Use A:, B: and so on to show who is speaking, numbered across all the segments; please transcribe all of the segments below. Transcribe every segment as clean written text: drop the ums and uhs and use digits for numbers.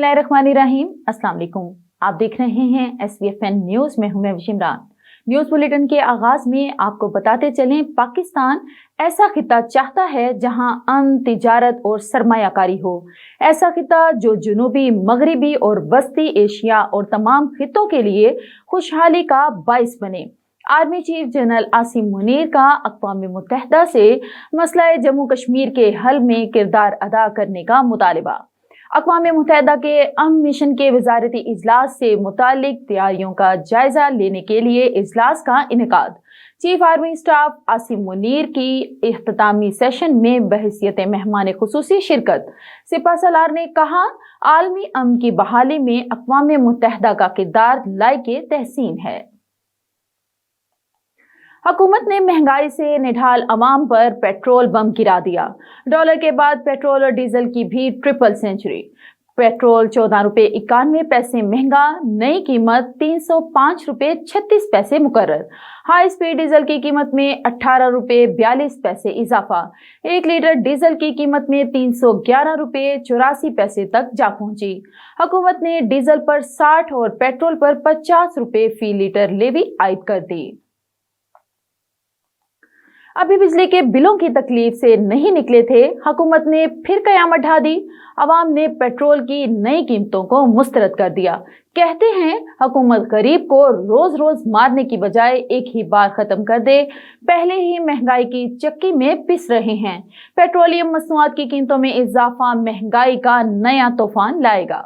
A: बिस्मिल्लाहिर्रहमानिर्रहीम। अस्सलाम वालेकुम। आप देख रहे हैं SVFN न्यूज में हूं मैं विशिमरान। न्यूज बुलेटिन के आगाज में आपको बताते चलें, पाकिस्तान ऐसा खिता चाहता है जहां अमन, तिजारत और सरमायाकारी हो। ऐसा खिता जो जुनूबी, मगरिबी और वस्ती एशिया और तमाम खितों के लिए खुशहाली का बाइस बने। Army chief general Asim Munir का अक़वाम मुत्तहिदा से मसला जम्मू कश्मीर के हल में किरदार अदा करने का मुतालबा। अक़वाम मुत्तहिदा के अहम मिशन के वज़ारती इजलास से मुतालिक तैयारियों का जायजा लेने के लिए इजलास का इनेकाद। Chief army staff Asim Munir की इख्तितामी सेशन में बहैसियत मेहमान खुसूसी शिरकत। सिपहसालार ने कहा, आलमी अमन की बहाली में अक़वाम मुत्तहिदा का किरदार लायके तहसीन है। हुकूमत ने महंगाई से निढाल अवाम पर पेट्रोल बम गिरा दिया। डॉलर के बाद पेट्रोल और डीजल की भी ट्रिपल सेंचुरी। पेट्रोल 14 रुपये 91 पैसे महंगा, नई कीमत 305 रुपये 36 पैसे मुकर्रर। हाई स्पीड डीजल की कीमत में 18 रुपये 42 पैसे इजाफा। 1 लीटर डीजल की कीमत में 311 रुपये 84 पैसे तक जा पहुंची। हुकूमत ने डीजल पर 60 और पेट्रोल पर 50 रुपये फी लीटर लेवी आयद कर दी। अभी बिजली के बिलों की तकलीफ से नहीं निकले थे, हुकूमत ने फिर कयामत ढा दी। अवाम ने पेट्रोल की नई कीमतों को मुस्तरद कर दिया। कहते हैं हुकूमत गरीब को रोज रोज मारने की बजाय एक ही बार खत्म कर दे। पहले ही महंगाई की चक्की में पिस रहे हैं। पेट्रोलियम मसनूआत की कीमतों में इजाफा महंगाई का नया तूफान लाएगा।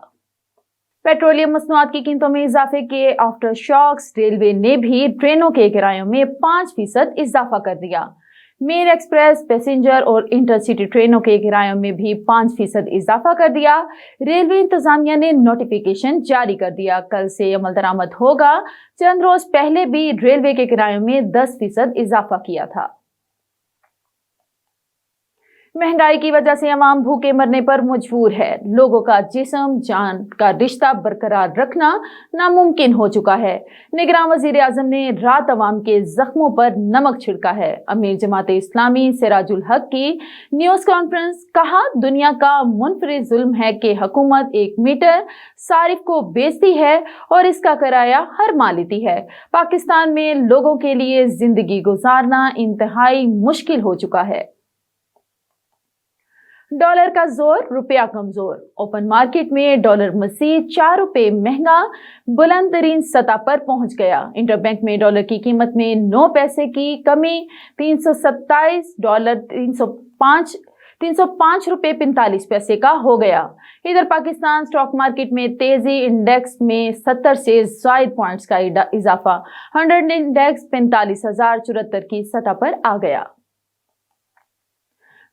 A: पेट्रोलियम मसनूआत की कीमतों में इजाफे के आफ्टर शॉक्स रेलवे ने भी ट्रेनों के किरायों में 5% इजाफा कर दिया। मेल एक्सप्रेस, पैसेंजर और इंटरसिटी ट्रेनों के किरायों में भी 5% इजाफा कर दिया। रेलवे इंतजामिया ने नोटिफिकेशन जारी कर दिया, कल से अमल दरामद होगा। चंद रोज पहले भी रेलवे के किरायों में 10% इजाफा किया था। महंगाई की वजह से अवाम भूखे मरने पर मजबूर है। लोगों का जिस्म जान का रिश्ता बरकरार रखना नामुमकिन हो चुका है। निगरान वजीर आजम ने रात अवाम के जख्मों पर नमक छिड़का है। अमीर जमाते इस्लामी सिराजुल हक की न्यूज कॉन्फ्रेंस। कहा, दुनिया का मुनफरिद जुल्म है कि हुकूमत 1 मीटर सारिफ को बेचती है और इसका किराया हर माह लेती है। पाकिस्तान में लोगों के लिए जिंदगी गुजारना इंतहाई मुश्किल हो चुका है। डॉलर का जोर, रुपया कमजोर। ओपन मार्केट में डॉलर मजीद 4 रुपये महंगा बुलंद तरीन सतह पर पहुंच गया। इंटरबैंक में डॉलर की कीमत में 9 पैसे की कमी, $327 305 रुपये 45 पैसे का हो गया। इधर पाकिस्तान स्टॉक मार्केट में तेजी, इंडेक्स में 70 से ज़ायद पॉइंट्स का इजाफा। 100 इंडेक्स 45,074 की सतह पर आ गया।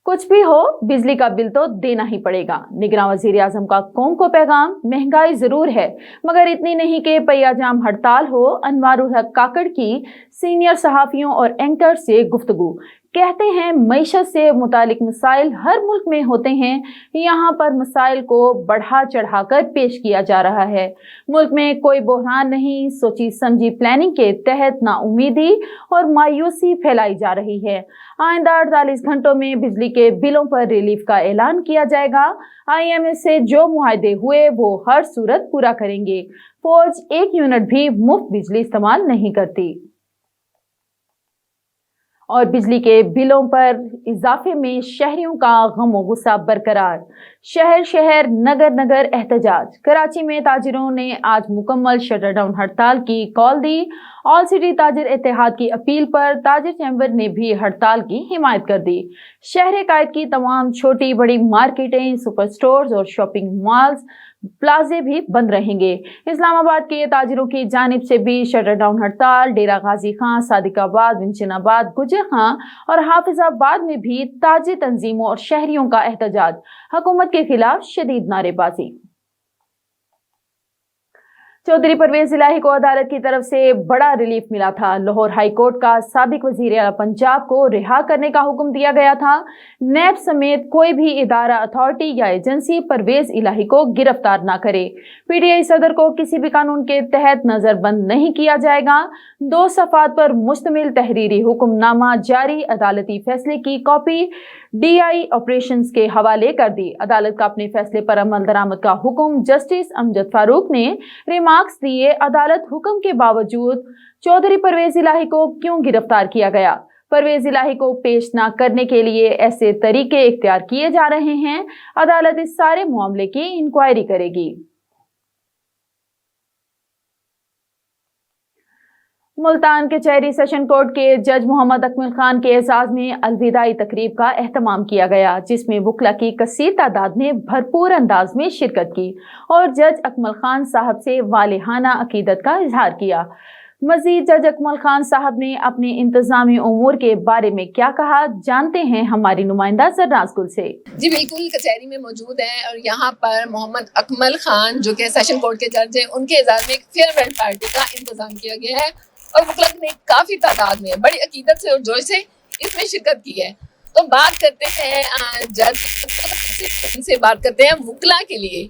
A: कुछ भी हो, बिजली का बिल तो देना ही पड़ेगा। निगरान वजीर आजम का कौम को पैगाम। महंगाई जरूर है मगर इतनी नहीं कि पहियाजाम हड़ताल हो। अनवारुल हक काकड़ की सीनियर सहाफियों और एंकर से गुफ्तगू। कहते हैं, मईशत से मुतालिक मसाइल हर मुल्क में होते हैं, यहाँ पर मसाइल को बढ़ा चढ़ा कर पेश किया जा रहा है। मुल्क में कोई बहरान नहीं, सोची समझी प्लानिंग के तहत नाउमीदी और मायूसी फैलाई जा रही है। आइंदा 48 घंटों में बिजली के बिलों पर रिलीफ का ऐलान किया जाएगा। IMF से जो मुआहदे हुए वो हर सूरत पूरा करेंगे। फौज 1 यूनिट भी मुफ्त बिजली इस्तेमाल नहीं करती। और बिजली के बिलों पर इजाफे में शहरियों का गम और गुस्सा बरकरार। शहर शहर, नगर नगर एहतजाज। कराची में ताजिरों ने आज मुकम्मल शटर डाउन हड़ताल की कॉल दी। ऑल सिटी ताजिर इत्तेहाद की अपील पर ताजिर चैम्बर ने भी हड़ताल की हिमायत कर दी। शहर कायद की तमाम छोटी बड़ी मार्केटें, सुपर स्टोर्स और शॉपिंग मॉल्स, प्लाजे भी बंद रहेंगे। इस्लामाबाद के ताजिरों की जानिब से भी शटर डाउन हड़ताल। डेरा गाजी खां, सादिकाबाद, विंचनाबाद, गुजर खां और हाफिजाबाद में भी ताजिर तंजीमों और शहरियों का एहतजाज। हुकूमत के खिलाफ शदीद नारेबाजी। चौधरी परवेज इलाही को अदालत की तरफ से बड़ा रिलीफ मिला था। लाहौर हाई कोर्ट का साबिक वजीर आला पंजाब को रिहा करने का हुक्म दिया गया था। नैब समेत कोई भी इदारा, अथॉरिटी या एजेंसी परवेज इलाही को गिरफ्तार ना करे। PTI सदर को किसी भी कानून के तहत नजरबंद नहीं किया जाएगा। 2 सफ़ात पर मुश्तमिल तहरीरी हुक्मनामा जारी। अदालती फैसले की कॉपी DI ऑपरेशंस के हवाले कर दी। अदालत का अपने फैसले पर अमल दरामद का हुक्म। जस्टिस अमजद फारूक ने रिमार्क्स दिए। अदालत हुक्म के बावजूद चौधरी परवेज इलाही को क्यों गिरफ्तार किया गया? परवेज इलाही को पेश न करने के लिए ऐसे तरीके इख्तियार किए जा रहे हैं। अदालत इस सारे मामले की इंक्वायरी करेगी। मुल्तान कचहरी सेशन कोर्ट के जज मोहम्मद अकमल खान के एजाज में अलविदाई तकरीब का एहतमाम किया गया, जिसमें वकला की कसीर तादाद ने भरपूर अंदाज में शिरकत की और जज अकमल खान साहब से वालिहाना अकीदत का इजहार किया। मजीद जज अकमल खान साहब ने अपने इंतजामी उमूर के बारे में क्या कहा, जानते हैं हमारी नुमाइंदा सरनाज गुल से।
B: जी बिल्कुल, कचहरी में मौजूद हैं और यहाँ पर मोहम्मद अकमल खान जो कि सेशन कोर्ट के जज हैं, उनके एजाज में एक फेयरवेल पार्टी का इंतजाम किया गया है और वकला ने काफ़ी तादाद में बड़ी अकीदत से और जोश से इसमें शिरकत की है। तो बात करते हैं जज से, बात करते हैं वकला के लिए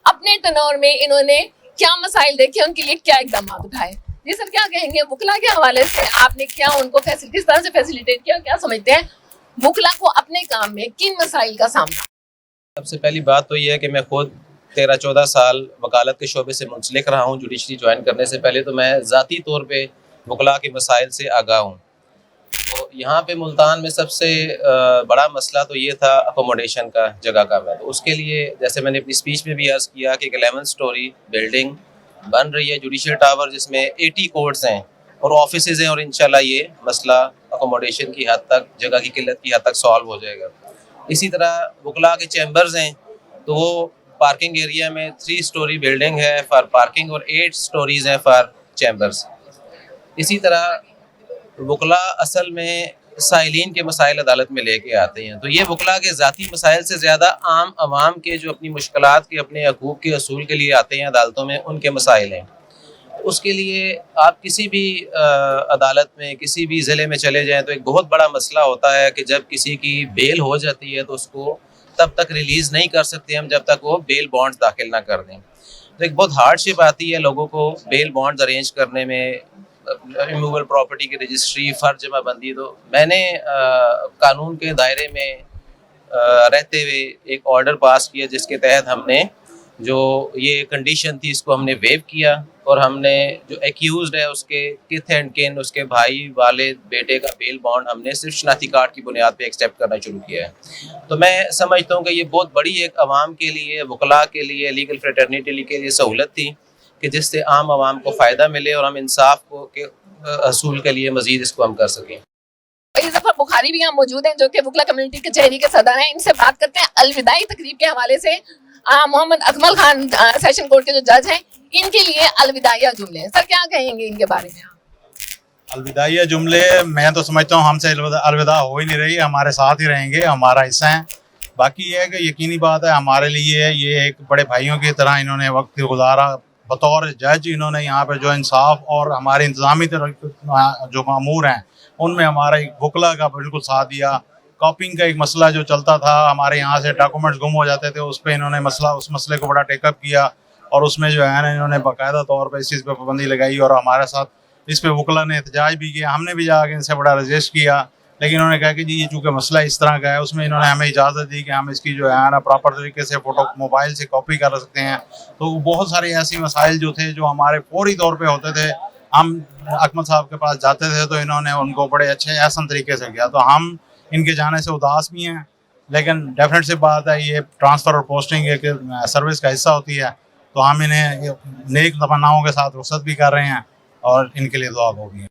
B: अपने टनौर में इन्होंने क्या मसाइल देखे, उनके लिए क्या इकदाम उठाए। जी सर, क्या कहेंगे वकला के हवाले से? आपने क्या उनको किस तरह से फैसिलिटेट किया, क्या समझते हैं वकला को अपने काम में किन मसाइल का सामना?
C: सबसे पहली बात तो ये है कि मैं खुद 13-14 साल वकालत के शोबे से मुंसलिक रहा हूँ। जुडिशरी ज्वाइन करने से पहले तो मैं ज़ाती तौर पे वकला के मसाइल से आगाह हूँ। तो यहाँ पे मुल्तान में सबसे बड़ा मसला तो ये था अकोमोडेशन का, जगह का। मैं तो उसके लिए, जैसे मैंने अपनी स्पीच में भी अर्ज़ किया कि 11 स्टोरी बिल्डिंग बन रही है जुडिशल टावर, जिसमें 80 कोर्ट्स हैं और ऑफिसेज़ हैं, और इंशाल्लाह ये मसला अकोमोडेशन की हद तक, जगह की किल्लत की हद तक सॉल्व हो जाएगा। इसी तरह वकला के चैम्बर्स हैं, तो वो पार्किंग एरिया में 3 स्टोरी बिल्डिंग है फॉर पार्किंग और 8 स्टोरीज़ हैं फॉर चैम्बर्स। इसी तरह वकला असल में साइलिन के मसाइल अदालत में लेके आते हैं, तो ये वकला के ज़ाती मसाइल से ज़्यादा आम आवाम के जो अपनी मुश्किलात के, अपने हकूक़ के असूल के लिए आते हैं अदालतों में, उनके मसाइल हैं। उसके लिए आप किसी भी अदालत में, किसी भी ज़िले में चले जाएं तो एक बहुत बड़ा मसला होता है कि जब किसी की बेल हो जाती है तो उसको तब तक रिलीज़ नहीं कर सकते हम जब तक वो बेल बॉन्ड्स दाखिल ना कर दें। तो एक बहुत हार्डशिप आती है लोगों को बेल बॉन्ड्स अरेंज करने में, इमूवेबल प्रॉपर्टी की रजिस्ट्री, फ़र्ज जमा बंदी। तो मैंने कानून के दायरे में रहते हुए एक ऑर्डर पास किया जिसके तहत हमने जो ये कंडीशन थी इसको हमने वेव किया, और हमने जो एक्यूज्ड है उसके किथ एंड किन, उसके भाई वाले बेटे का बेल बॉन्ड हमने सिर्फ शनाख्ती कार्ड की बुनियाद पे एक्सेप्ट करना शुरू किया है। तो मैं समझता हूँ कि ये बहुत बड़ी एक आवाम के लिए, वकला के लिए, लीगल फ्रेटर्निटी के लिए सहूलत थी कि जिससे आम आवाम को फ़ायदा मिले और हम इंसाफ को के असूल के लिए मज़ीद इसको हम कर सकें।
B: इस दफ़ा बुखारी भी यहाँ मौजूद हैं जो कि वकला कम्युनिटी कचहरी के सदर हैं। इनसे बात करते हैं अलविदाई तकरीब के हवाले से। मोहम्मद अकमल खान सेशन कोर्ट के जो जज हैं, इनके लिए अलविदाइया जुमले हैं। सर, क्या कहेंगे इनके बारे में?
D: अलविदाइया जुमले मैं तो समझता हूँ हमसे अलविदा हो ही नहीं रही, हमारे साथ ही रहेंगे, हमारा हिस्सा हैं। बाकी ये है कि यकीनी बात है हमारे लिए ये एक बड़े भाइयों की तरह इन्होंने वक्त गुजारा। बतौर जज इन्होंने यहाँ पे जो इंसाफ और हमारे इंतज़ामी जो मामूर हैं उनमें हमारा एक वकला का बिल्कुल साथ दिया। कॉपिंग का एक मसला जो चलता था, हमारे यहाँ से डॉक्यूमेंट्स गुम हो जाते थे, उस पर इन्होंने उस मसले को बड़ा टेकअप किया और उसमें जो है ना इन्होंने बाकायदा तौर पर इस चीज़ पर पाबंदी लगाई और हमारे साथ इस पर वकला ने एहतजाज भी किया। हमने भी जाकर इनसे बड़ा रजिस्ट किया, लेकिन उन्होंने कहा कि जी ये चूँकि मसला इस तरह का है, उसमें इन्होंने हमें इजाज़त दी कि हम इसकी जो है ना प्रॉपर तरीके से फ़ोटो मोबाइल से कॉपी कर सकते हैं। तो बहुत सारे ऐसे मसाइल जो थे जो हमारे फौरी तौर पे होते थे, हम अकमल साहब के पास जाते थे तो इन्होंने उनको बड़े अच्छे एहसन तरीके से किया। तो हम इनके जाने से उदास भी हैं, लेकिन डेफिनेट सी बात है ये ट्रांसफ़र और पोस्टिंग एक सर्विस का हिस्सा होती है, तो हम इन्हें नेक तमन्नाओं के साथ रुखसत भी कर रहे हैं और इनके लिए दुआ होगी।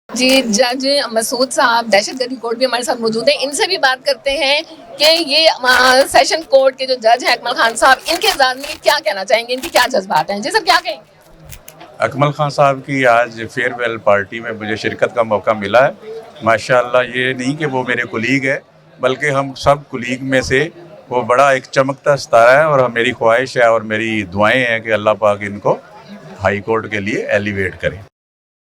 B: जी, जज मसूद साहब दहशतगर्दी कोर्ट भी हमारे साथ मौजूद हैं। इनसे भी बात करते हैं कि ये सेशन कोर्ट के जो जज हैं अकमल खान साहब, इनके एजाज़ में क्या कहना चाहेंगे, इनकी क्या जज्बात हैं? जी सर, क्या कहेंगे?
E: अकमल खान साहब की आज फेयरवेल पार्टी में मुझे शिरकत का मौका मिला है। माशाल्लाह, ये नहीं कि वो मेरे कुलीग है, बल्कि हम सब कुलीग में से वो बड़ा एक चमकता सितारा है, और मेरी ख्वाहिश है और मेरी दुआएं हैं कि अल्लाह पाक इनको हाई कोर्ट के लिए एलिवेट करे।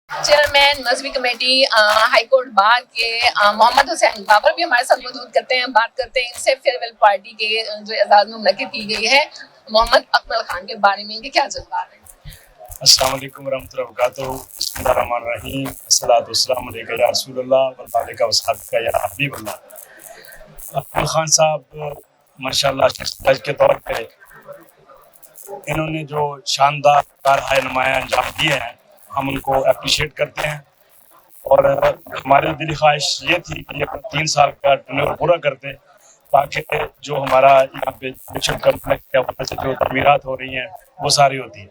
B: चेयरमैन मजहबी कमेटी हाई कोर्ट बार के मोहम्मद हुसैन बाबर भी हमारे साथ मौजूद करते हैं। बात करते हैं इनसे फेयरवेल पार्टी के जो एजाज़ में मुनक़िद की गई है मोहम्मद अकमल खान के बारे में, इनके क्या जज्बात हैं?
F: अस्सलाम वालेकुम वरहमतुल्लाहि वबरकातुहू। बिस्मिल्लाहिर्रहमानिर्रहीम। अस्सलातु वस्सलामु अलैका या रसूलल्लाह व अलैका वसहबिका या हबीबल्लाह। اکمل خان صاحب ماشاءاللہ شخصیت کے طور پہ انہوں نے جو شاندار کارہائے نمایاں انجام دیے ہیں ہم ان کو اپریشیٹ کرتے ہیں، اور ہماری دلی خواہش یہ تھی کہ یہ 3 سال کا ٹرنر پورا کرتے تاکہ جو ہمارا یہاں پہ کمپلیکس کی وجہ سے جو تعمیرات ہو رہی ہیں وہ ساری ہوتی ہیں۔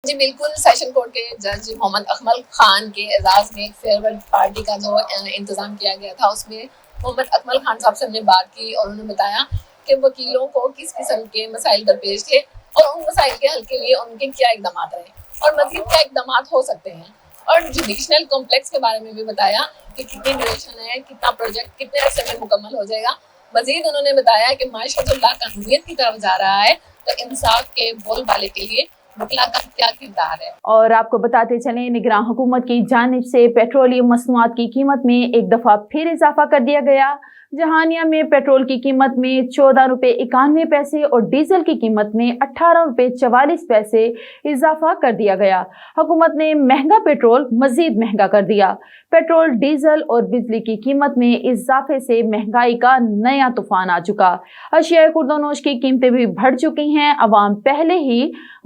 B: جی بالکل، سیشن کورٹ کے جج محمد اکمل خان کے اعزاز میں ایک فیئر پارٹی کا جو انتظام کیا گیا تھا، اس میں محمد اکمل خان صاحب سے ہم نے بات کی اور انہوں نے بتایا کہ وکیلوں کو کس قسم کے مسائل درپیش تھے اور ان مسائل کے حل کے لیے ان کے کیا اقدامات رہے اور مزید کیا اقدامات ہو سکتے ہیں، اور جوڈیشنل کمپلیکس کے بارے میں بھی بتایا کہ کتنی ڈیوریشن ہے، کتنا پروجیکٹ کتنے عرصے میں مکمل ہو جائے گا۔ مزید انہوں نے بتایا کہ معاشرت اللہ قانونیت کی طرف جا رہا ہے تو انصاف کے بول بالے کے لیے وکلا کا کیا کردار ہے۔
A: اور آپ کو بتاتے چلیں، نگراں حکومت کی جانب سے پیٹرولیم مصنوعات کی قیمت میں ایک دفعہ پھر اضافہ کر دیا گیا۔ جہانیہ میں پیٹرول کی قیمت میں 14 روپے 91 پیسے اور ڈیزل کی قیمت میں 18 روپے 44 پیسے اضافہ کر دیا گیا۔ حکومت نے مہنگا پیٹرول مزید مہنگا کر دیا۔ پیٹرول، ڈیزل اور بجلی کی قیمت میں اضافے سے مہنگائی کا نیا طوفان آ چکا۔ اشیاء خوردونوش کی قیمتیں بھی بڑھ چکی ہیں۔ عوام پہلے ہی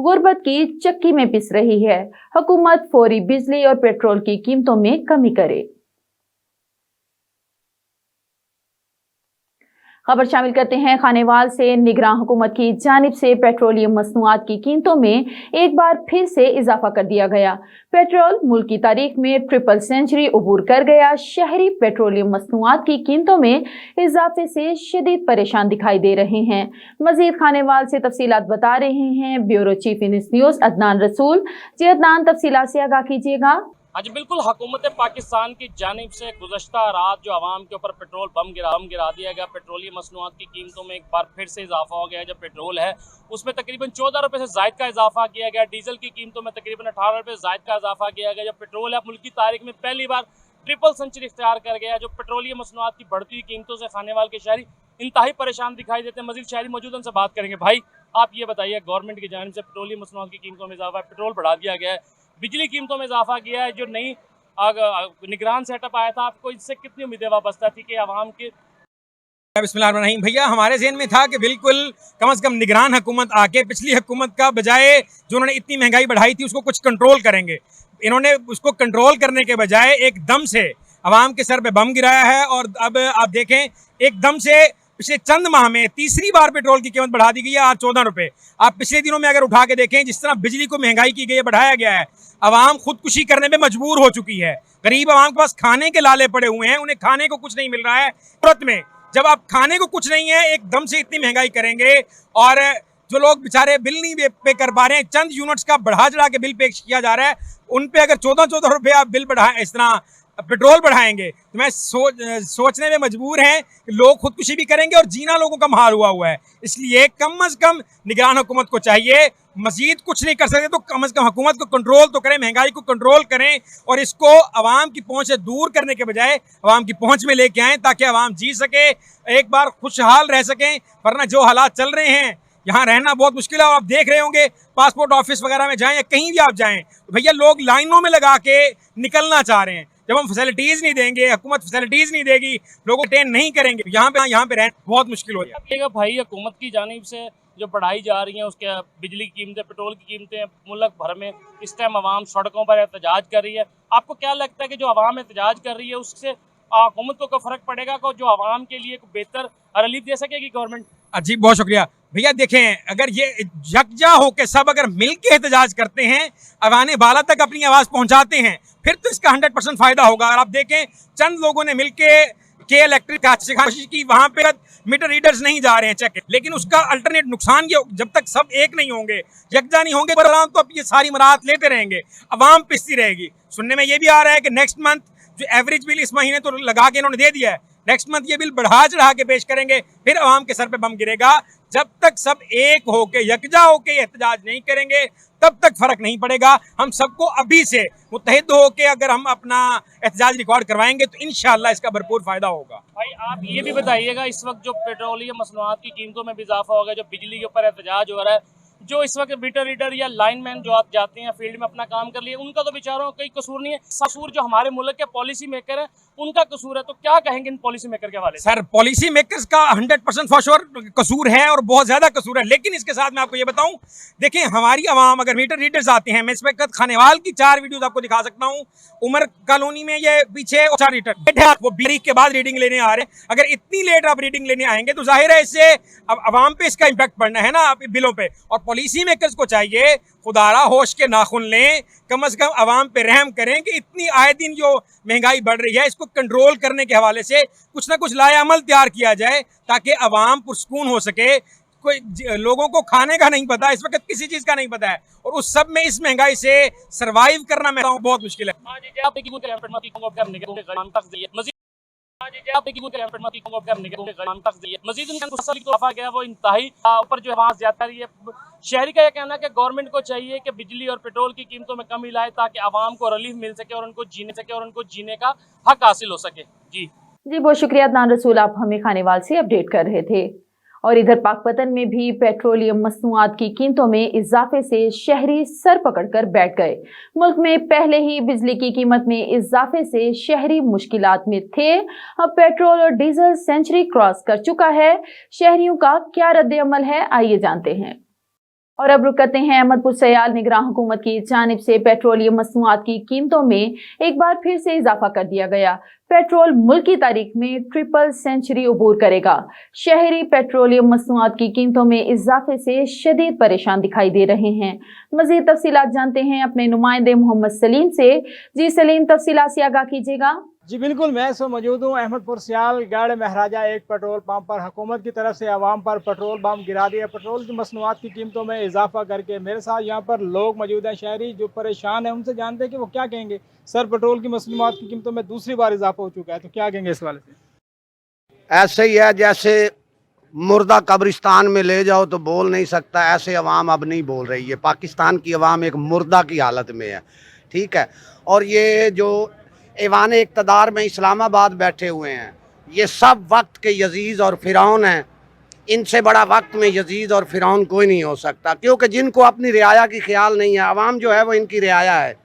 A: غربت کی چکی میں پس رہی ہے۔ حکومت فوری بجلی اور پیٹرول کی قیمتوں میں کمی کرے۔ خبر شامل کرتے ہیں خانیوال سے۔ نگراں حکومت کی جانب سے پیٹرولیم مصنوعات کی قیمتوں میں ایک بار پھر سے اضافہ کر دیا گیا۔ پیٹرول ملک کی تاریخ میں ٹرپل سینچری عبور کر گیا۔ شہری پیٹرولیم مصنوعات کی قیمتوں میں اضافے سے شدید پریشان دکھائی دے رہے ہیں۔ مزید خانیوال سے تفصیلات بتا رہے ہیں بیورو چیف انس نیوز عدنان رسول۔ جی عدنان، تفصیلات سے آگاہ کیجیے گا۔
G: جی بالکل، حکومت پاکستان کی جانب سے گزشتہ رات جو عوام کے اوپر پیٹرول بم گرا دیا گیا، پیٹرولیم مصنوعات کی قیمتوں میں ایک بار پھر سے اضافہ ہو گیا ہے۔ جو پیٹرول ہے اس میں تقریباً 14 روپے سے زائد کا اضافہ کیا گیا، ڈیزل کی قیمتوں میں تقریباً 18 روپے زائد کا اضافہ کیا گیا۔ جو پیٹرول ہے ملک کی تاریخ میں پہلی بار ٹرپل سینچری اختیار کر گیا۔ جو پیٹرولیم مصنوعات کی بڑھتی ہوئی قیمتوں سے خانیوال کے شہری انتہائی پریشان دکھائی دیتے ہیں۔ مزید شہری موجود ان سے بات کریں گے۔ بھائی، آپ یہ بتائیے، گورنمنٹ کی جانب سے پیٹرولیم مصنوعات کی قیمتوں میں اضافہ ہے، پیٹرول بڑھا دیا گیا ہے، بجلی قیمتوں میں اضافہ کیا ہے، جو نئی نگران سیٹ اپ آیا تھا، آپ کو اس سے کتنی امیدیں وابستہ تھی کہ عوام کے؟
H: بسم اللہ الرحمن الرحیم۔ بھیا، ہمارے ذہن میں تھا کہ بالکل کم از کم نگران حکومت آ کے پچھلی حکومت کا بجائے جو انہوں نے اتنی مہنگائی بڑھائی تھی اس کو کچھ کنٹرول کریں گے۔ انہوں نے اس کو کنٹرول کرنے کے بجائے ایک دم سے عوام کے سر پہ بم گرایا ہے، اور اب آپ دیکھیں ایک دم سے پچھلے چند ماہ میں تیسری بار پیٹرول کی قیمت بڑھا دی گئی ہے، آج 14 روپے۔ آپ پچھلے دنوں میں اگر اٹھا کے دیکھیں جس طرح بجلی کو مہنگائی کی گئی ہے، بڑھایا گیا ہے، عوام خودکشی کرنے پہ مجبور ہو چکی ہے۔ غریب عوام کے پاس کھانے کے لالے پڑے ہوئے ہیں، انہیں کھانے کو کچھ نہیں مل رہا ہے۔ ترنت میں جب آپ کھانے کو کچھ نہیں ہے، ایک دم سے اتنی مہنگائی کریں گے، اور جو لوگ بیچارے بل نہیں پے کر پا رہے ہیں، چند یونٹس کا بڑھا چڑھا کے بل پیش کیا جا رہا ہے، ان پہ اگر 14 روپے آپ بل بڑھائیں، اس طرح پیٹرول بڑھائیں گے تو میں سوچنے میں مجبور ہیں کہ لوگ خودکشی بھی کریں گے اور جینا لوگوں کا محال ہوا ہے۔ اس لیے کم از کم نگران حکومت کو چاہیے، مزید کچھ نہیں کر سکتے تو کم از کم حکومت کو کنٹرول تو کریں، مہنگائی کو کنٹرول کریں، اور اس کو عوام کی پہنچ سے دور کرنے کے بجائے عوام کی پہنچ میں لے کے آئیں تاکہ عوام جی سکے، ایک بار خوشحال رہ سکیں۔ ورنہ جو حالات چل رہے ہیں یہاں رہنا بہت مشکل ہے، اور آپ دیکھ رہے ہوں گے پاسپورٹ آفس وغیرہ میں جائیں یا کہیں بھی آپ جائیں تو بھیا لوگ لائنوں میں لگا کے نکلنا چاہ رہے ہیں۔ جب ہم فیسلٹیز نہیں دیں گے، حکومت فیسلٹیز نہیں دے گی، لوگوں کو ٹین نہیں کریں گے، یہاں پہ رہنا بہت مشکل ہو جائے گا۔
G: بھائی، حکومت کی جانب سے جو بڑھائی جا رہی ہیں اس کے بجلی کی قیمتیں، پیٹرول کی قیمتیں، ملک بھر میں اس ٹائم عوام سڑکوں پر احتجاج کر رہی ہے، آپ کو کیا لگتا ہے کہ جو عوام احتجاج کر رہی ہے اس سے حکومت کو فرق پڑے گا، جو عوام کے لیے بہتر ریلیف دے سکے گی گورنمنٹ؟
H: جی بہت شکریہ بھیا۔ دیکھیں، اگر یہ یکجا ہو کے سب اگر مل کے احتجاج کرتے ہیں، عوام بالا تک اپنی آواز پہنچاتے ہیں، پھر تو اس کا 100% فائدہ ہوگا۔ اور آپ دیکھیں چند لوگوں نے مل کے الیکٹرک کوشش کی، وہاں پہ میٹر ریڈرز نہیں جا رہے ہیں چیک، لیکن اس کا الٹرنیٹ نقصان یہ جب تک سب ایک نہیں ہوں گے، یکجا نہیں ہوں گے، تو اب یہ ساری مراحت لیتے رہیں گے، عوام پستی رہے گی۔ سننے میں یہ بھی آ رہا ہے کہ نیکسٹ منتھ جو ایوریج بل اس مہینے تو لگا کے انہوں نے دے دیا ہے، نیکسٹ منتھ یہ بل بڑھا چڑھا کے پیش کریں گے، پھر عوام کے سر پہ بم گرے گا۔ جب تک سب ایک ہو کے یکجا ہو کے احتجاج نہیں کریں گے تب تک فرق نہیں پڑے گا۔ ہم سب کو ابھی سے متحد ہو کے اگر ہم اپنا احتجاج ریکارڈ کروائیں گے تو انشاءاللہ اس کا بھرپور فائدہ ہوگا۔
G: بھائی، آپ یہ بھی بتائیے گا، اس وقت جو پیٹرولیم مصنوعات کی قیمتوں میں بھی اضافہ ہو گیا، جو بجلی کے اوپر احتجاج ہو رہا ہے، جو اس وقت میٹر ریڈر یا لائن مین جو آپ جاتے ہیں فیلڈ میں اپنا کام کر لیے، ان کا تو بیچاروں کا کوئی قصور نہیں ہے، قصور جو ہمارے ملک کے پالیسی میکر ہیں उनका कसूर है, तो क्या कहेंगे इन पॉलिसी मेकर के हवाले से?
H: सर पॉलिसी मेकर्स का 100% फॉर श्योर कसूर है और बहुत ज्यादा कसूर है, लेकिन इसके साथ मैं आपको ये बताऊं, देखिए हमारी आवाम अगर मीटर रीडर्स आते हैं, मैं इस वक्त खानेवाल की 4 वीडियोस आपको दिखा सकता हूं, उमर कॉलोनी में ये पीछे 4 रीडर वो 20 तारीख के बाद रीडिंग लेने आ रहे हैं। अगर इतनी लेट आप रीडिंग लेने आएंगे तो जाहिर है इससे अब आवाम पे इसका इम्पैक्ट पड़ना है ना बिलों पे। और पॉलिसी मेकर्स को चाहिए खुदारा होश के नाखुन लें, कम से कम आवाम पे रहम करें कि इतनी आए दिन जो महंगाई बढ़ रही है इसको कंट्रोल करने के हवाले से कुछ ना कुछ लाएअमल तैयार किया जाए ताकि आवाम पुरसकून हो सके। कोई लोगों को खाने का नहीं पता, इस वक्त किसी चीज़ का नहीं पता है, और उस सब में इस महंगाई से सरवाइव करना मैं बहुत मुश्किल है।
G: मजीद वो इंतहाई ऊपर जो है ज्यादा रही है। शहरी का यह कहना है कि गवर्नमेंट को चाहिए कि बिजली और पेट्रोल की कीमतों में कमी लाए ताकि आवाम को रिलीफ मिल सके और उनको जीने का हक हासिल हो सके। जी
A: बहुत शुक्रिया अदनान रसूल, आप हमें खानेवाल से अपडेट कर रहे थे। और इधर पाकपतन में भी पेट्रोलियम मसनूआत की कीमतों में इजाफे से शहरी सर पकड़कर बैठ गए। मुल्क में पहले ही बिजली की कीमत में इजाफे से शहरी मुश्किलात में थे, अब पेट्रोल और डीजल सेंचुरी क्रॉस कर चुका है। शहरियों का क्या रद्द-ए-अमल है, आइए जानते हैं। और अब रुक करते हैं अहमदपुर सयाल। निगरान हुकूमत की जानिब से पेट्रोलियम मसनूआत की कीमतों में एक बार फिर से इजाफा कर दिया गया। पेट्रोल मुल्क की तारीख में ट्रिपल सेंचुरी अबूर करेगा। शहरी पेट्रोलियम मसनूआत की कीमतों में इजाफे से शदीद परेशान दिखाई दे रहे हैं। मजीद तफसीलात जानते हैं अपने नुमाइंदे मोहम्मद सलीम से। जी सलीम, तफसीलात से आगाह कीजिएगा।
I: जी बिल्कुल, मैं इस वक्त मौजूद हूँ अहमदपुर सियाल गढ़ महाराजा एक पेट्रोल पंप पर। हुकूमत की तरफ से आवाम पर पेट्रोल पंप गिरा दिया, पेट्रोल की मसनूआत की कीमतों में इजाफा करके। मेरे साथ यहाँ पर लोग मौजूद हैं, शहरी जो परेशान हैं, उनसे जानते हैं कि वो क्या कहेंगे। सर, पेट्रोल की मसनूआत की कीमतों में दूसरी बार इजाफा हो चुका है, तो क्या कहेंगे इस वाले से?
J: ऐसे ही है जैसे मुर्दा कब्रिस्तान में ले जाओ तो बोल नहीं सकता, ऐसे अवाम अब नहीं बोल रही है। पाकिस्तान की अवाम एक मुर्दा की हालत में है, ठीक है। और ये जो ऐवान इक़्तिदार में इस्लामाबाद बैठे हुए हैं, ये सब वक्त के यजीज़ और फ़िरौन हैं। इनसे बड़ा वक्त में यजीज़ और फ़िरौन कोई नहीं हो सकता, क्योंकि जिनको अपनी रियाया की ख्याल नहीं है। अवाम जो है वो इनकी रियाया है।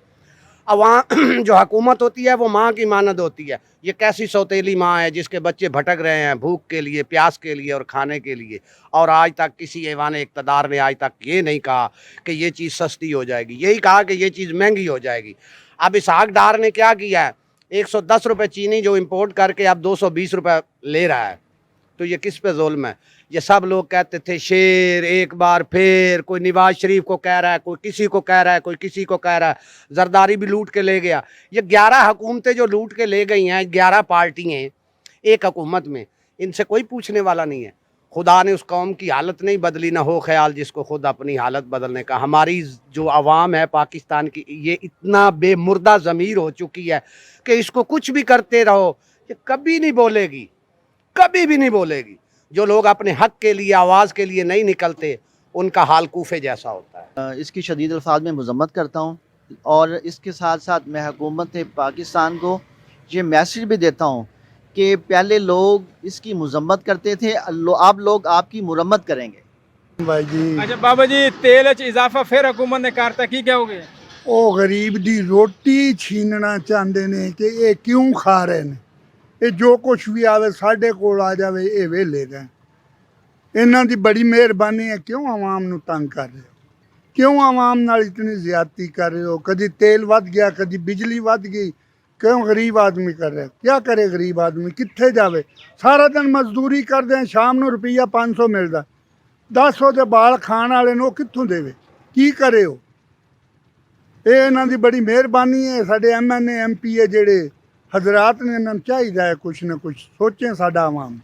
J: अवाम जो हुकूमत होती है वो माँ की मानद होती है। ये कैसी सौतेली माँ है जिसके बच्चे भटक रहे हैं भूख के लिए, प्यास के लिए और खाने के लिए। और आज तक किसी ऐवान इक़्तिदार ने आज तक ये नहीं कहा कि ये चीज़ सस्ती हो जाएगी, यही कहा कि ये चीज़ महंगी हो जाएगी। अब इसहाक डार ने क्या किया है, 110 रुपये चीनी जो इंपोर्ट करके अब 220 रुपये ले रहा है, तो ये किस पे जुल्म है? ये सब लोग कहते थे शेर, एक बार फिर कोई नवाज शरीफ को कह रहा है, कोई किसी को कह रहा है, कोई किसी को कह रहा है। जरदारी भी लूट के ले गया। ये 11 हुकूमतें जो लूट के ले गई हैं, 11 पार्टियाँ एक हुकूमत में, इनसे कोई पूछने वाला नहीं है। खुदा ने उस कौम की हालत नहीं बदली, ना हो ख्याल जिसको खुद अपनी हालत बदलने का। हमारी जो आवाम है पाकिस्तान की, ये इतना बेमुर्दा ज़मीर हो चुकी है कि इसको कुछ भी करते रहो, ये कभी नहीं बोलेगी, कभी भी नहीं बोलेगी। जो लोग अपने हक के लिए, आवाज़ के लिए नहीं निकलते, उनका हाल कूफे जैसा होता है।
K: इसकी शदीद अल्फाज में मज़म्मत करता हूँ, और इसके साथ साथ मैं हुकूमत पाकिस्तान को ये मैसेज भी देता हूँ कि पहले लोग इसकी मज़म्मत करते थे, अब लोग आपकी मुरम्मत करेंगे।
L: भाई जी,
I: अच्छा बाबा जी, तेल च इजाफा फिर हुकूमत ने करता, की कहोगे?
L: ਉਹ ਗਰੀਬ ਦੀ ਰੋਟੀ ਛੀਨਣਾ ਚਾਹੁੰਦੇ ਨੇ ਕਿ ਇਹ ਕਿਉਂ ਖਾ ਰਹੇ ਨੇ। ਇਹ ਜੋ ਕੁਛ ਵੀ ਆਵੇ ਸਾਡੇ ਕੋਲ ਆ ਜਾਵੇ, ਇਹ ਵੇਲੇ ਗਏ। ਇਹਨਾਂ ਦੀ ਬੜੀ ਮਿਹਰਬਾਨੀ ਹੈ। ਕਿਉਂ ਆਵਾਮ ਨੂੰ ਤੰਗ ਕਰ ਰਹੇ ਹੋ? ਕਿਉਂ ਆਵਾਮ ਨਾਲ ਇਤਨੀ ਜ਼ਿਆਦਤੀ ਕਰ ਰਹੇ ਹੋ? ਕਦੀ ਤੇਲ ਵੱਧ ਗਿਆ, ਕਦੀ ਬਿਜਲੀ ਵੱਧ ਗਈ। क्यों गरीब आदमी कर रहे? क्या करे गरीब आदमी, कित्थे जावे? सारा दिन मजदूरी करते हैं, शाम को रुपया 500 मिलता, 10 ਦੇ बाल खाण वाले ਨੂੰ कित्थों देवे? की करे हो? ਇਹ ਇਹਨਾਂ ਦੀ बड़ी मेहरबानी है। साडे MNA MP ਜਿਹੜੇ हजरात ने, इन्होंने चाहिए है कुछ ना कुछ सोचें साडा आवाम।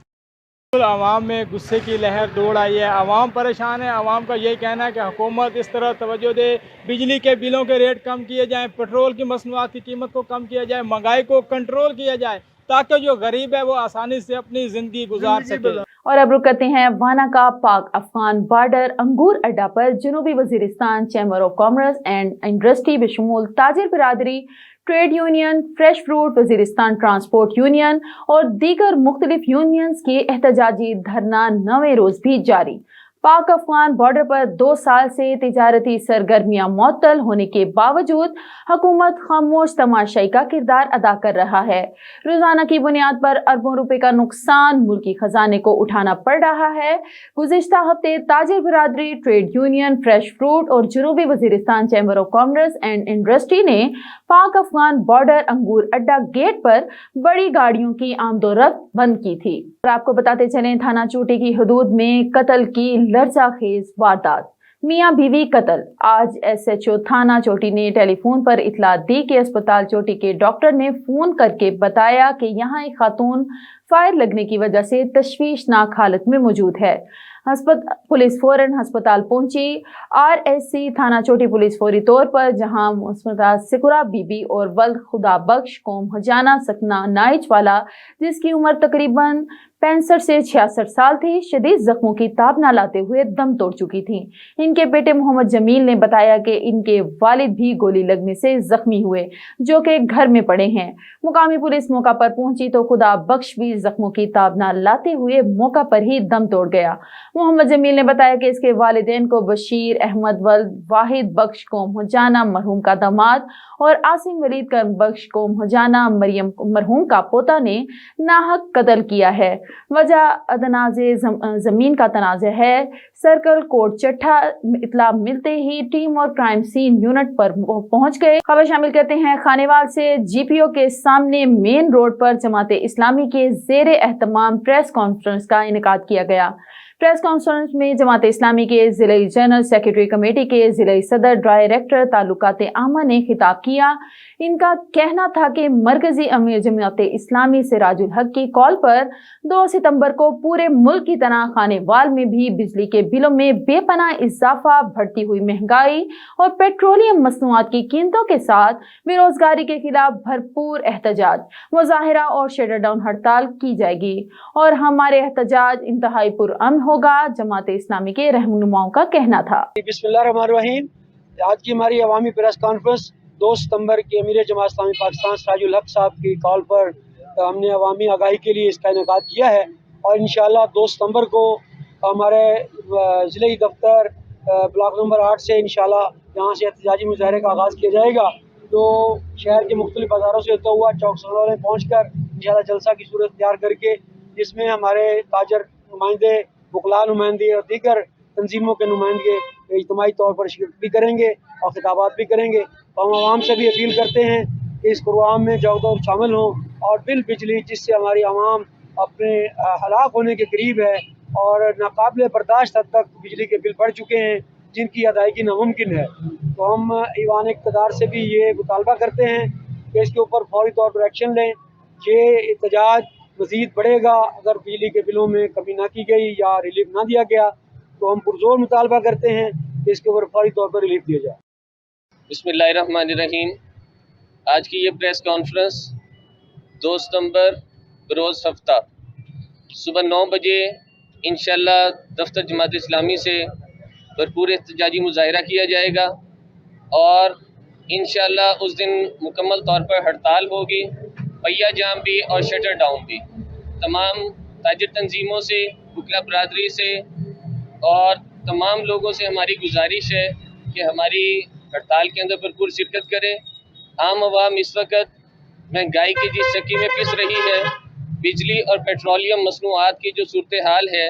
I: आवाम में गुस्से की लहर दौड़ आई है, आवाम परेशान है। आवाम का यही कहना है कि हुकूमत इस तरह तवज्जो दे, बिजली के बिलों के रेट कम किए जाएं, पेट्रोल की मसनूआत की कीमत को कम किया जाए, महंगाई को कंट्रोल किया जाए, ताकि जो गरीब है वो आसानी से अपनी ज़िंदगी गुजार सके।
A: और अब रुक करते हैं वाना का पाक अफगान बॉर्डर अंगूर अड्डा पर। जनूबी Waziristan chamber of commerce and industry बशमूल ताजिर बिरादरी, trade union, fresh fruit, Waziristan transport union और दीगर मुख्तलिफ यूनियंस के एहतजाजी धरना 9वें रोज भी जारी। पाक अफगान बॉर्डर पर 2 साल से तिजारती सरगर्मियां मुअत्तल होने के बावजूद हुकूमत खामोश तमाशाई का किरदार अदा कर रहा है। रोजाना की बुनियाद पर अरबों रुपए का नुकसान मुल्की खजाने को उठाना पड़ रहा है। गुज़िश्ता हफ्ते ताजिर बिरादरी, ट्रेड यूनियन, फ्रेश फ्रूट और जनूबी Waziristan chamber of commerce and industry ने पाक अफगान बॉर्डर अंगूर अड्डा गेट पर बड़ी गाड़ियों की आमदोरफ्त बंद की थी। और आपको बताते चलें, थाना चोटी की हदूद में कत्ल की लर्ज़ाखेज वारदात, मियां बीवी कत्ल। आज SHO थाना चोटी ने टेलीफोन पर इतला दी कि अस्पताल चोटी के डॉक्टर ने फोन करके बताया कि यहां एक खातून फायर लगने की वजह से तशवीशनाक हालत में मौजूद है। पुलिस फौरन अस्पताल पहुंची। RSC थाना चोटी पुलिस फौरी तौर पर जहां मुस्मदा सिकुरा बीबी और वल्द खुदा बख्श कौम हजाना सकना नाइच वाला, जिसकी उम्र तकरीबन 65 से 66 साल थी, शदीद जख्मों की ताब न लाते हुए दम तोड़ चुकी थी। इनके बेटे मोहम्मद जमील ने बताया कि इनके वालिद भी गोली लगने से जख्मी हुए, जो कि घर में पड़े हैं। मुकामी पुलिस मौका पर पहुंची तो खुदा बख्श भी जख्मों की ताब न लाते हुए मौका पर ही दम तोड़ गया। मोहम्मद जमील ने बताया कि इसके वालिदैन को बशीर अहमद वल्द वाहिद बख्श कौम हजाना मरहूम का दामाद और आसिम वलीद करम बख्श कौम हजाना मरियम मरहूम का पोता ने नाहक कत्ल किया है। वजह अदनाज़े जमीन का तनाज़ा है। सर्कल कोर्ट चट्ठा इतला मिलते ही टीम और क्राइम सीन यूनिट पर पहुंच गए। खबर शामिल करते हैं खानेवाल से। GPO के सामने मेन रोड पर जमात इस्लामी के ज़ेरे एहतमाम प्रेस कॉन्फ्रेंस का इनेकाद किया गया। प्रेस कॉन्फ्रेंस में जमात इस्लामी के ज़िले जनरल सेक्रेटरी कमेटी के ज़िले सदर डायरेक्टर ताल्लुकात आमा ने खिताब किया। इनका कहना था कि मरकजी अमीर जमात इस्लामी सिराजुल हक की कॉल पर 2 सितंबर को पूरे मुल्क की तरह खानेवाल में भी बिजली के बिलों में बेपनाह इजाफा, बढ़ती हुई महंगाई और पेट्रोलियम मसनूआत की कीमतों के साथ बेरोजगारी के खिलाफ भरपूर एहतजाज, मुजाहिरा और शटर डाउन हड़ताल की जाएगी और हमारे एहतजाज इंतहाई पुरअमन होगा, जमात इस्लामी के रहनुमाओं का कहना था।
M: बिस्मिल्लाहिर्रहमानिर्रहीम। आज की हमारी अवामी प्रेस कॉन्फ्रेंस 2 सितंबर के अमीर जमात इस्लामी पाकिस्तान सिराजुल हक साहब की कॉल पर हमने अवामी आगाही के लिए इसका इनेकाद किया है और इंशाअल्लाह 2 सितंबर को हमारे ज़िले दफ्तर ब्लॉक नंबर 8 से इंशाअल्लाह यहाँ से एहतजाजी मुजाहरे का आगाज़ किया जाएगा। तो शहर के मुख्तलिफ बाज़ारों से होता हुआ चौक सरोवर में पहुँच कर इंशाअल्लाह जलसा की सूरत तैयार करके, जिसमें हमारे ताजर नुमाइंदे, वकला नुमाइंदे और दीगर तंजीमों के नुमाइंदे इज्तिमाई तौर पर शिरकत भी करेंगे और खिताबात भी करेंगे। तो हम आवाम से भी अपील करते हैं कि इस प्रोग्राम में जल्द शामिल हों और बिल बिजली, जिससे हमारी आवाम अपने हलाक होने के करीब है और नाकाबिल बर्दाश्त हद तक बिजली के बिल बढ़ चुके हैं, जिनकी अदायगी नामुमकिन है। तो हम ईवान इक़्तिदार से भी ये मुतालबा करते हैं कि इसके ऊपर फौरी तौर पर एक्शन लें। ये एहतजाज मज़ीद बढ़ेगा अगर बिजली के बिलों में कमी ना की गई या रिलीफ ना दिया गया। तो हम पुरजोर मुतालबा करते हैं कि इसके ऊपर फौरी तौर पर रिलीफ दिया जाए।
N: बिस्मिल्लाहिर्रहमानिर्रहीम। आज की ये प्रेस कॉन्फ्रेंस 2 सितंबर बरोज़ हफ्ता सुबह 9 बजे इंशाअल्लाह दफ्तर जमात इस्लामी से भरपूर एहतजाजी मुजाहिरा किया जाएगा और इंशाअल्लाह उस दिन मुकम्मल तौर पर हड़ताल होगी, पहिया जाम भी और शटर डाउन भी। तमाम ताजिर तंजीमों से, वकला बरादरी से और तमाम लोगों से हमारी गुजारिश है कि हमारी हड़ताल के अंदर भरपूर शिरकत करें। आम आवाम इस वक्त महंगाई की जिस चक्की में पिस रही है, बिजली और पेट्रोलियम मसनूआत की जो सूरत हाल है,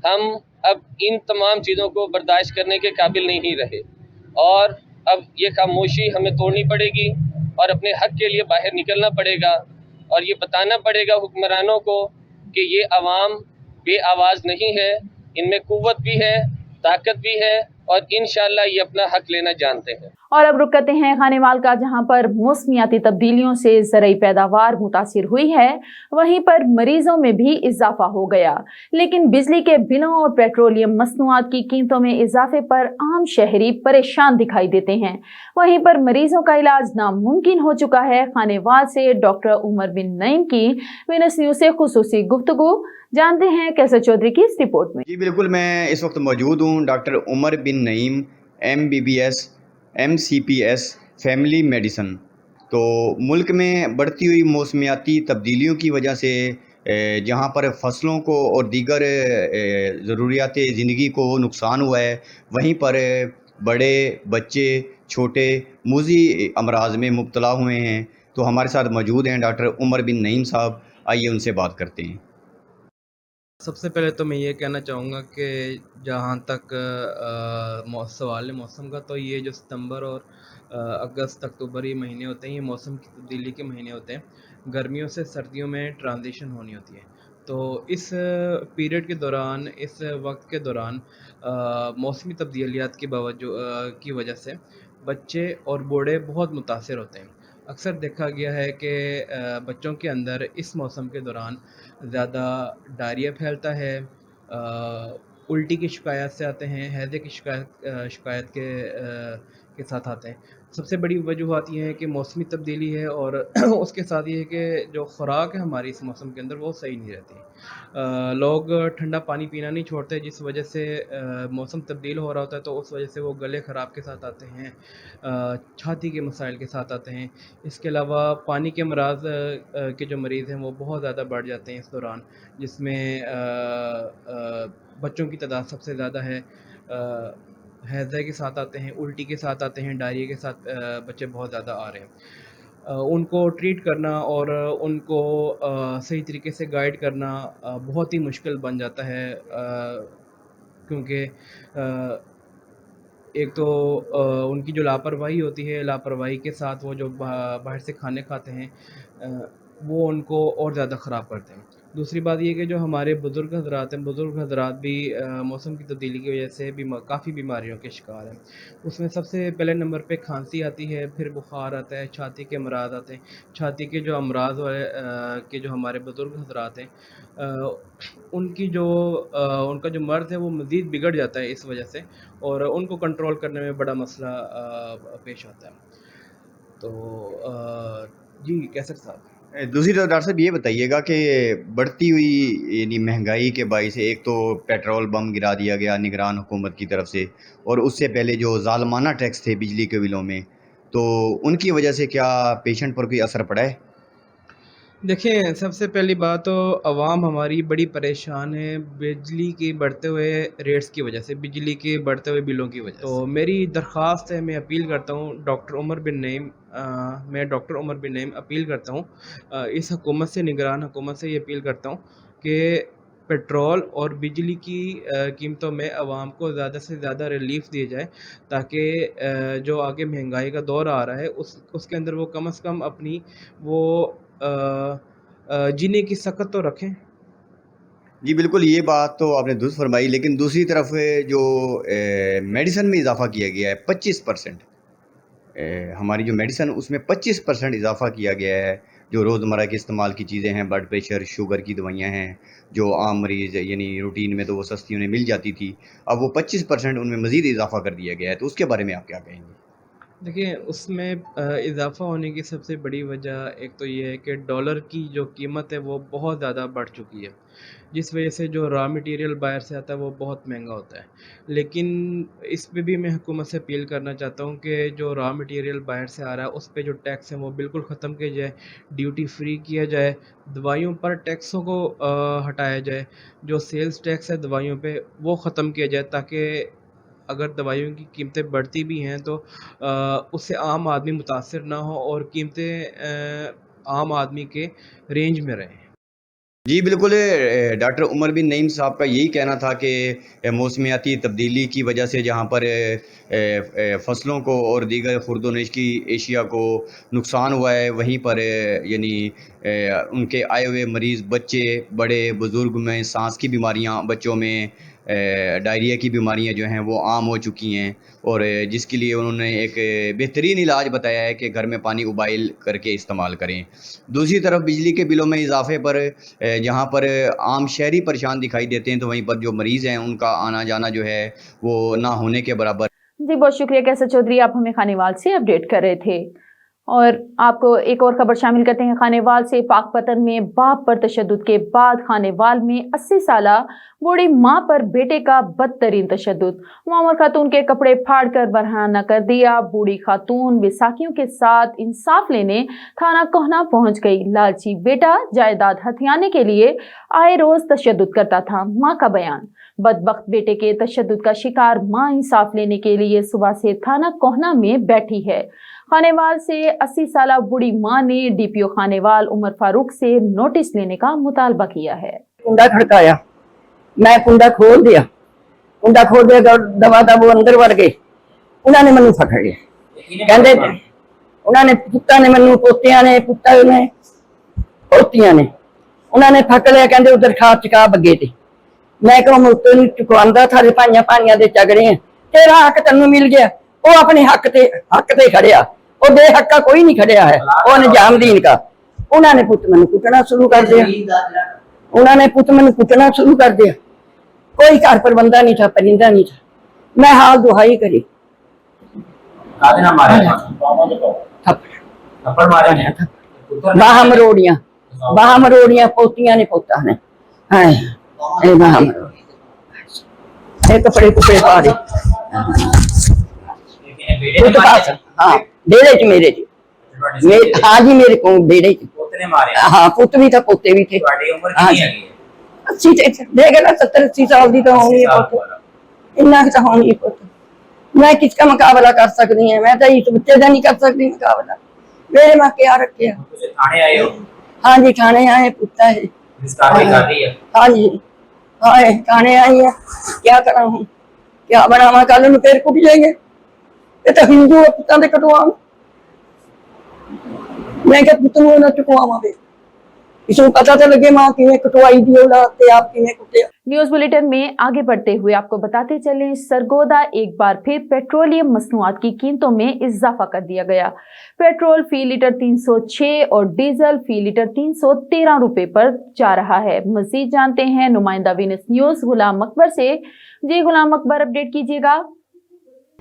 N: हम अब इन तमाम चीज़ों को बर्दाश्त करने के काबिल नहीं रहे और अब ये खामोशी हमें तोड़नी पड़ेगी और अपने हक़ के लिए बाहर निकलना पड़ेगा और ये बताना पड़ेगा हुक्मरानों को कि ये आवाम बे आवाज़ नहीं है, इनमें कुव्वत भी है, ताकत भी है और इंशाअल्लाह ये अपना हक लेना जानते हैं।
A: और अब रुक करते हैं खानेवाल का, जहां पर मौसमियाती तब्दीलियों से ज़रई पैदावार मुतासिर हुई है, वहीं पर मरीजों में भी इजाफा हो गया। लेकिन बिजली के बिलों और पेट्रोलियम मसनूआत की कीमतों में इजाफे पर आम शहरी परेशान दिखाई देते हैं। वहीं पर मरीजों का इलाज नामुमकिन हो चुका है। खानेवाल से डॉक्टर उमर बिन नईम की विनस न्यूज़ से खुसूसी गुफ्तगू, जानते हैं कैसर चौधरी की इस रिपोर्ट में।
O: जी बिल्कुल, मैं इस वक्त मौजूद हूँ doctor Umar bin Naeem, MBBS MCPS family medicine. तो मुल्क में बढ़ती हुई मौसमियाती तब्दीलियों की वजह से جہاں پر فصلوں کو اور دیگر ضروریات زندگی کو نقصان ہوا ہے، وہیں پر بڑے بچے چھوٹے موذی امراض میں مبتلا ہوئے ہیں۔ تو ہمارے ساتھ موجود ہیں ڈاکٹر عمر بن نعیم صاحب، آئیے ان سے بات کرتے ہیں۔
P: سب سے پہلے تو میں یہ کہنا چاہوں گا کہ جہاں تک سوال موسم کا، تو یہ جو ستمبر اور اگست اکتوبر یہ مہینے ہوتے ہیں، یہ موسم کی تبدیلی کے مہینے ہوتے ہیں۔ گرمیوں سے سردیوں میں ٹرانزیشن ہونی ہوتی ہے، تو اس پیریڈ کے دوران، اس وقت کے دوران موسمی تبدیلیات کی وجہ سے بچے اور بوڑھے بہت متاثر ہوتے ہیں۔ اکثر دیکھا گیا ہے کہ بچوں کے اندر اس موسم کے دوران زیادہ ڈائریا پھیلتا ہے، الٹی کی شکایت سے آتے ہیں، ہیضے کی شکایت کے ساتھ آتے ہیں۔ سب سے بڑی وجوہات یہ ہے کہ موسمی تبدیلی ہے، اور اس کے ساتھ یہ ہے کہ جو خوراک ہے ہماری اس موسم کے اندر وہ صحیح نہیں رہتی۔ لوگ ٹھنڈا پانی پینا نہیں چھوڑتے، جس وجہ سے موسم تبدیل ہو رہا ہوتا ہے، تو اس وجہ سے وہ گلے خراب کے ساتھ آتے ہیں، چھاتی کے مسائل کے ساتھ آتے ہیں۔ اس کے علاوہ پانی کے امراض کے جو مریض ہیں وہ بہت زیادہ بڑھ جاتے ہیں اس دوران، جس میں بچوں کی تعداد سب سے زیادہ ہے۔ ہیضے کے ساتھ آتے ہیں، الٹی کے ساتھ آتے ہیں، ڈائریا کے ساتھ بچے بہت زیادہ آ رہے ہیں۔ ان کو ٹریٹ کرنا اور ان کو صحیح طریقے سے گائیڈ کرنا بہت ہی مشکل بن جاتا ہے، کیونکہ ایک تو ان کی جو لاپرواہی ہوتی ہے، لاپرواہی کے ساتھ وہ جو باہر سے کھانے کھاتے ہیں وہ ان کو اور زیادہ خراب کرتے ہیں۔ دوسری بات یہ کہ جو ہمارے بزرگ حضرات ہیں، بزرگ حضرات بھی موسم کی تبدیلی کی وجہ سے کافی بیماریوں کے شکار ہیں۔ اس میں سب سے پہلے نمبر پہ کھانسی آتی ہے، پھر بخار آتا ہے، چھاتی کے امراض آتے ہیں۔ چھاتی کے جو امراض کے جو ہمارے بزرگ حضرات ہیں، ان کا جو مرض ہے وہ مزید بگڑ جاتا ہے اس وجہ سے، اور ان کو کنٹرول کرنے میں بڑا مسئلہ پیش آتا ہے۔ تو جی کیسر صاحب،
O: دوسری طرف ڈاکٹر صاحب یہ بتائیے گا کہ بڑھتی ہوئی یعنی مہنگائی کے باعث ایک تو پیٹرول بم گرا دیا گیا نگران حکومت کی طرف سے، اور اس سے پہلے جو ظالمانہ ٹیکس تھے بجلی کے بلوں میں، تو ان کی وجہ سے کیا پیشنٹ پر کوئی اثر پڑا ہے؟
P: دیکھیں سب سے پہلی بات تو عوام ہماری بڑی پریشان ہے بجلی کی بڑھتے ہوئے ریٹس کی وجہ سے، بجلی کے بڑھتے ہوئے بلوں کی وجہ سے۔ تو میری درخواست ہے، میں اپیل کرتا ہوں ڈاکٹر عمر بن نعیم اپیل کرتا ہوں اس حکومت سے، نگران حکومت سے یہ اپیل کرتا ہوں کہ پیٹرول اور بجلی کی قیمتوں میں عوام کو زیادہ سے زیادہ ریلیف دیے جائے، تاکہ جو آگے مہنگائی کا دور آ رہا ہے اس کے اندر وہ کم از کم اپنی وہ جینے کی سکت تو رکھیں۔
O: جی بالکل، یہ بات تو آپ نے درست فرمائی، لیکن دوسری طرف جو میڈیسن میں اضافہ کیا گیا ہے 25%، ہماری جو میڈیسن اس میں 25% اضافہ کیا گیا ہے، جو روزمرہ کے استعمال کی چیزیں ہیں، بلڈ پریشر شوگر کی دوائیاں ہیں، جو عام مریض یعنی روٹین میں تو وہ سستی انہیں مل جاتی تھی، اب وہ 25% ان میں مزید اضافہ کر دیا گیا ہے، تو اس کے بارے میں آپ کیا کہیں گے؟
P: دیکھیں اس میں اضافہ ہونے کی سب سے بڑی وجہ ایک تو یہ ہے کہ ڈالر کی جو قیمت ہے وہ بہت زیادہ بڑھ چکی ہے، جس وجہ سے جو را مٹیریل باہر سے آتا ہے وہ بہت مہنگا ہوتا ہے۔ لیکن اس پہ بھی میں حکومت سے اپیل کرنا چاہتا ہوں کہ جو را مٹیریل باہر سے آ رہا ہے اس پہ جو ٹیکس ہیں وہ بالکل ختم کیا جائے، ڈیوٹی فری کیا جائے، دوائیوں پر ٹیکسوں کو ہٹایا جائے، جو سیلز ٹیکس ہے دوائیوں پہ وہ ختم کیا جائے، تاکہ اگر دوائیوں کی قیمتیں بڑھتی بھی ہیں تو اس سے عام آدمی متاثر نہ ہو اور قیمتیں عام آدمی کے رینج میں رہیں۔
O: جی بالکل، ڈاکٹر عمر بن نعیم صاحب کا یہی کہنا تھا کہ موسمیاتی تبدیلی کی وجہ سے جہاں پر فصلوں کو اور دیگر خرد و نوش کی اشیاء کو نقصان ہوا ہے، وہیں پر یعنی ان کے آئے ہوئے مریض بچے بڑے بزرگ میں سانس کی بیماریاں، بچوں میں ڈائریا کی بیماریاں جو ہیں وہ عام ہو چکی ہیں، اور جس کے لیے انہوں نے ایک بہترین علاج بتایا ہے کہ گھر میں پانی ابائل کر کے استعمال کریں۔ دوسری طرف بجلی کے بلوں میں اضافے پر جہاں پر عام شہری پریشان دکھائی دیتے ہیں، تو وہیں پر جو مریض ہیں ان کا آنا جانا جو ہے وہ نہ ہونے کے برابر۔
A: جی بہت شکریہ کیسر چودھری، آپ ہمیں خانیوال سے اپڈیٹ کر رہے تھے۔ और आपको एक और खबर शामिल करते हैं। खानेवाल से पाकपतन में बाप पर तशद्दुद के बाद खानेवाल में 80 साला बूढ़ी मां पर बेटे का बदतरीन तशद्दुद। मामूर खातून के कपड़े फाड़कर बरहाना कर दिया। बूढ़ी खातून विसाखियों के साथ इंसाफ लेने थाना कोहना पहुंच गई। लालची बेटा जायदाद हथियाने के लिए आए रोज तशद्दुद करता था, मां का बयान। बदबख्त बेटे के तशद्दुद का शिकार मां इंसाफ लेने के लिए सुबह से थाना कोहना में बैठी है। खानेवाल से 80 साला बूढ़ी मां ने डीपीओ खानेवाल उमर फारूक से नोटिस लेने का मुतालबा किया है।
Q: कुंडा खड़काया, मैं कुंडा खोल दिया दवा वो अंदर वड़ गए। उन्होंने मैनू फड़ लिया, कहते उन्होंने पुत्ता ने मैनू पोतिया ने पुत्ता ने पोतिया ने उन्होंने फक लिया, कहते उधर खा चका बगे थे। मैं कहूँ मुत्ते नहीं चुकवांदा, थारे भाइयां भाइयां दे झगड़े हैं, तेरा हक तेनू मिल गया। वो अपने हक ते खड़िया, वो बेहक्का कोई नहीं खड़िया है, वो निजामुद्दीन का। उन्होंने पुत मैनू कुटना शुरू कर दिया, कोई घर पर बंदा नहीं था, परिंदा नहीं था। मैं हाल दुहाई करी, बाह मरोड़िया पोतिया ने पोता ने कपड़े कुपड़े पा दे। हाँ बेड़े च मेरे च, हाँ जी मेरे को बेड़े च। हाँ पुत भी था पोते भी थे। हाँ जी 80 देख ना 70-80 साल की तो होनी इन्ना तो होनी पुत। मैं किसका मुकाबला कर सकती है, मैं तो इस बच्चे का नहीं कर सकती मुकाबला। मेरे माँ क्या रखे। हाँ जी थाने आए, पुता है। हाँ जी हाँ थाने आई है, क्या करा हूँ, क्या बनावा, कल फिर कुट जाएंगे। ये तो हिंदू है, पुत्ता दे कटवा। मैं क्या पुत नूं ना चुकवावा वे, इसको पता तो लगे मां किवें कटवाई दी औलाद ते आप किवें कुटे।
A: न्यूज बुलेटिन में आगे बढ़ते हुए आपको बताते चले, सरगोदा एक बार फिर पेट्रोलियम मसनूआत की कीमतों में इजाफा कर दिया गया। पेट्रोल फी लीटर 306 और डीजल फी लीटर 313 रुपए पर जा रहा है। मजीद जानते हैं नुमाइंदा वीनस न्यूज गुलाम अकबर से। जी गुलाम अकबर, अपडेट कीजिएगा।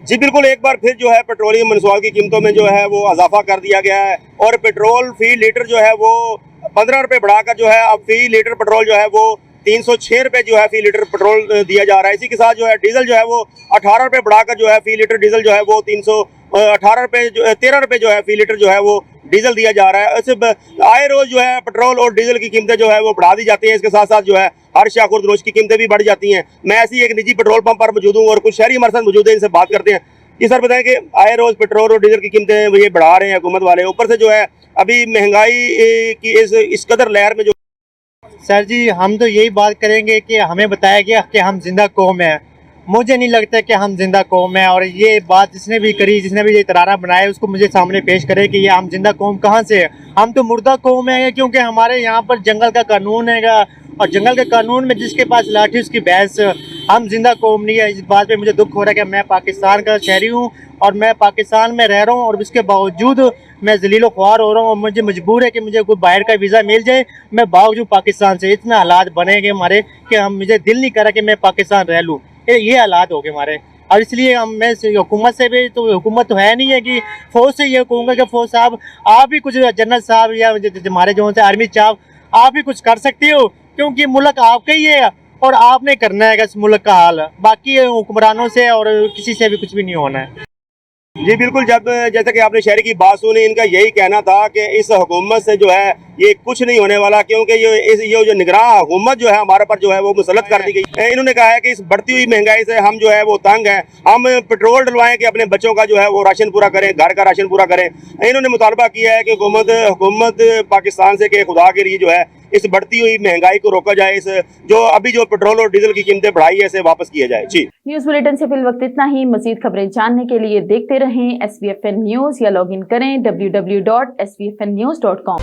R: जी बिल्कुल, एक बार फिर जो है पेट्रोलियम मसनूआत की कीमतों में जो है वो इजाफा कर दिया गया है और पेट्रोल फी लीटर जो है वो 15 रुपए बढ़ाकर जो है अब फी लीटर पेट्रोल जो है वो 306 रुपए जो है फी लीटर पेट्रोल दिया जा रहा है। इसी के साथ जो है डीजल जो है वो 18 रुपए बढ़ाकर जो है फी लीटर डीजल जो है वो 13 रुपए जो है फी लीटर जो है वो डीजल दिया जा रहा है। ऐसे आए रोज जो है पेट्रोल और डीजल की कीमतें जो है वो बढ़ा दी जाती हैं। इसके साथ साथ जो है हर शा खुर्द रोज की कीमतें भी बढ़ जाती हैं। मैं ऐसी एक निजी पेट्रोल पंप पर मौजूद हूँ और कुछ शहरी हमारे साथ मौजूद हैं, इनसे बात करते हैं। जी सर बताएं कि आए रोज पेट्रोल और डीजल की कीमतें ये बढ़ा रहे हैं हुकूमत वाले, ऊपर से जो है अभी महंगाई की इस कदर लहर में जो।
S: सर जी हम तो यही बात करेंगे कि हमें बताया गया कि हम जिंदा कौम है। मुझे नहीं लगता कि हम जिंदा कौम है, और ये बात जिसने भी करी, जिसने भी ये तराना बनाया, उसको मुझे सामने पेश करे कि ये हम जिंदा कौम कहाँ से है। हम तो मुर्दा कौम है, क्योंकि हमारे यहाँ पर जंगल का कानून है और जंगल के कानून में जिसके पास लाठी उसकी भैंस। हम जिंदा कौम नहीं है। इस बात पे मुझे दुख हो रहा है कि मैं पाकिस्तान का शहरी हूँ और मैं पाकिस्तान में रह रहा हूँ और इसके बावजूद मैं जलीलो ख्वार हो रहा हूँ और मुझे मजबूर है कि मुझे कोई बाहर का वीज़ा मिल जाए। मैं भाग जाऊँ पाकिस्तान से। इतना हालात बनेंगे हमारे कि मुझे दिल नहीं कर रहा कि मैं पाकिस्तान रह लूँ। ये हालात हो गए हमारे, और इसलिए मैं हुकूमत से भी, तो हुकूमत तो है नहीं है कि फ़ौज से ये कहूँगा कि फ़ौज साहब आप भी कुछ, जनरल साहब या हमारे जो होते आर्मी साहब, आप भी कुछ कर सकते हो, क्योंकि मुल्क आपका ही है और आपने करना है इस मुल्क का हाल। बाकी हुक्मरानों से और किसी से भी कुछ भी नहीं होना है।
R: जी बिल्कुल, जैसा कि आपने शहरी की बात सुनी, इनका यही कहना था कि इस हुकूमत से जो है ये कुछ नहीं होने वाला, क्योंकि ये जो निगरान हुकूमत जो है हमारे पर जो है वो मुसल्लत कर दी गई। इन्होंने कहा है कि इस बढ़ती हुई महंगाई से हम जो है वो तंग हैं, हम पेट्रोल डलवाएं कि अपने बच्चों का जो है वो राशन पूरा करें, घर का राशन पूरा करें। इन्होंने मुतालबा किया है कि हुकूमत पाकिस्तान से कि खुदा के लिए जो है इस बढ़ती हुई महंगाई को रोका जाए, इस जो अभी जो पेट्रोल और डीजल की कीमतें बढ़ाई है इसे वापस किया जाए। जी
A: न्यूज बुलेटिन से फिल वक्त इतना ही। मजीद खबरें जानने के लिए देखते रहें SBFN न्यूज या लॉग इन करें www.sbfnnews.com।